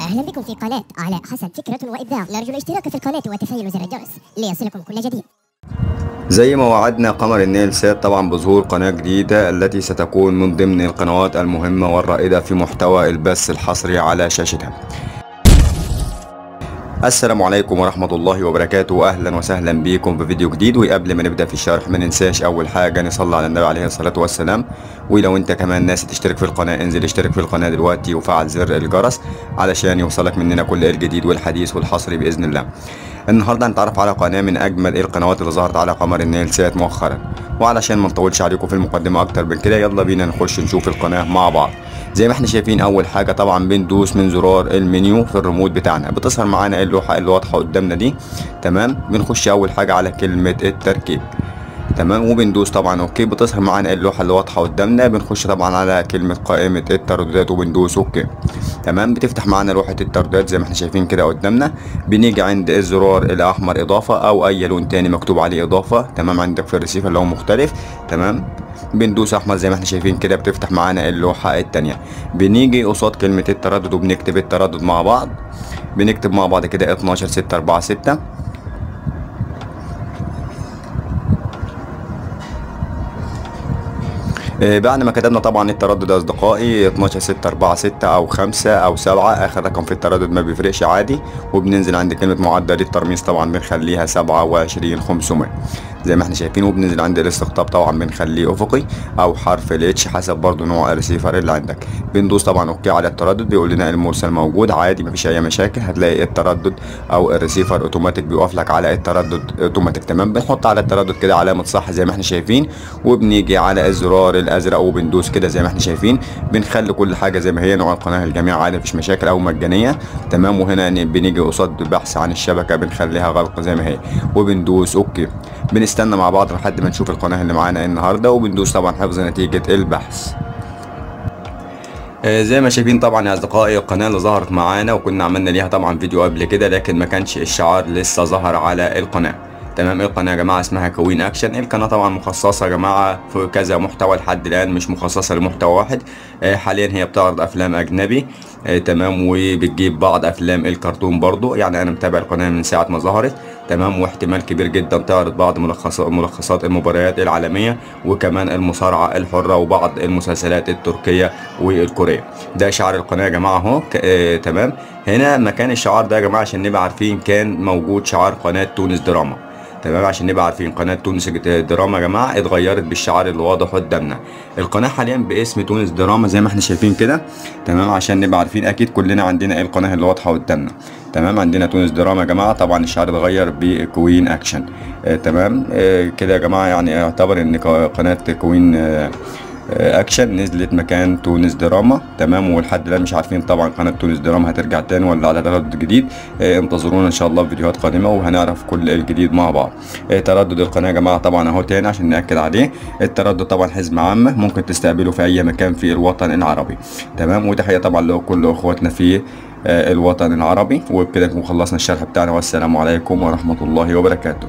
أهلا بكم في قناة علاء حسن فكرة وإبداع. نرجو الاشتراك في القناة وتفعيل زر الجرس ليصلكم كل جديد. زي ما وعدنا قمر النيل سات طبعا بظهور قناة جديدة التي ستكون من ضمن القنوات المهمة والرائدة في محتوى البث الحصري على شاشتها. السلام عليكم ورحمة الله وبركاته، أهلا وسهلا بكم في فيديو جديد. وقبل ما نبدأ في الشرح ما ننساش أول حاجة نصلي على النبي عليه الصلاة والسلام. ولو أنت كمان ناسي تشترك في القناة انزل اشترك في القناة دلوقتي وفعل زر الجرس علشان يوصلك مننا كل الجديد والحديث والحصري بإذن الله. النهارده هنتعرف على قناة من أجمل القنوات اللي ظهرت على قمر النيل سات مؤخرا. وعلشان ما نطولش عليكم في المقدمة أكتر من كده يلا بينا نخش نشوف القناة مع بعض. زي ما احنا شايفين اول حاجه طبعا بندوس من زرار المنيو في الريموت بتاعنا بتظهر معانا اللوحه اللي واضحه قدامنا دي. تمام، بنخش اول حاجه على كلمه التركيب. تمام، وبندوس طبعا اوكي، بتظهر معانا اللوحه اللي واضحه قدامنا. بنخش طبعا على كلمه قائمه الترددات وبندوس اوكي. تمام، بتفتح معانا لوحه الترددات زي ما احنا شايفين كده قدامنا. بنيجي عند الزرار الاحمر اضافه او اي لون تاني مكتوب عليه اضافه. تمام، عندك في الريسيفر اللي هو مختلف. تمام، بندوس احمر زي ما احنا شايفين كده بتفتح معانا اللوحه التانية. بنيجي قصاد كلمه التردد وبنكتب التردد مع بعض. بنكتب مع بعض كده 12646. بعد ما كتبنا طبعا التردد يا اصدقائي 12646 او 5 او 7، اخر رقم في التردد ما بيفرقش عادي. وبننزل عند كلمه معدل الترميز طبعا بنخليها 27500 زي ما احنا شايفين. وبننزل عند الاستقطاب طبعا بنخليه افقي او حرف الاتش حسب برضو نوع الريسيفر اللي عندك. بندوس طبعا اوكي على التردد، بيقول لنا المرسل موجود عادي مفيش اي مشاكل. هتلاقي التردد او الريسيفر اوتوماتيك بيقف لك على التردد اوتوماتيك. تمام، بنحط على التردد كده علامه صح زي ما احنا شايفين. وبنيجي على الزرار الازرق وبندوس كده زي ما احنا شايفين. بنخلي كل حاجه زي ما هي، نوع القناه الجميع عادي مفيش مشاكل او مجانيه. تمام، وهنا بنيجي قصاد البحث عن الشبكه بنخليها غلق زي ما هي وبندوس اوكي. بنستنى مع بعض لحد ما نشوف القناه اللي معانا النهارده وبندوس طبعا حفظ نتيجه البحث. زي ما شايفين طبعا يا اصدقائي القناه اللي ظهرت معانا وكنا عملنا ليها طبعا فيديو قبل كده لكن ما كانش الشعار لسه ظهر على القناه. تمام، القناه يا جماعه اسمها كوين اكشن. القناه طبعا مخصصه يا جماعه في كذا محتوى لحد الان، مش مخصصه لمحتوى واحد. حاليا هي بتعرض افلام اجنبي. تمام، وبتجيب بعض افلام الكرتون برضو. يعني انا متابع القناه من ساعه ما ظهرت. تمام، واحتمال كبير جدا تعرض بعض ملخصات المباريات العالميه وكمان المصارعه الحره وبعض المسلسلات التركيه والكوريه. ده شعار القناه يا جماعه اهو. تمام، هنا مكان الشعار ده يا جماعه عشان نبقى عارفين كان موجود شعار قناه تونس دراما. تمام، عشان نبقى عارفين قناه تونس دراما يا جماعه اتغيرت بالشعار اللي واضح قدامنا. القناه حاليا باسم تونس دراما زي ما احنا شايفين كده. تمام، عشان نبقى عارفين اكيد كلنا عندنا القناه اللي واضحه قدامنا. تمام، عندنا تونس دراما يا جماعه. طبعا الشعار اتغير بكوين اكشن. تمام، كده يا جماعه يعني اعتبر ان قناه كوين اكشن نزلت مكان تونس دراما. تمام، ولحد الان مش عارفين طبعا قناه تونس دراما هترجع تاني ولا على تردد جديد. انتظرونا ان شاء الله في فيديوهات قادمه وهنعرف كل الجديد مع بعض. تردد القناه يا جماعه طبعا اهو تاني عشان ناكد عليه. التردد طبعا حزمه عامه ممكن تستقبله في اي مكان في الوطن العربي. تمام، وتحيه طبعا لكل اخواتنا في الوطن العربي. وبكده نكون خلصنا الشرح بتاعنا والسلام عليكم ورحمه الله وبركاته.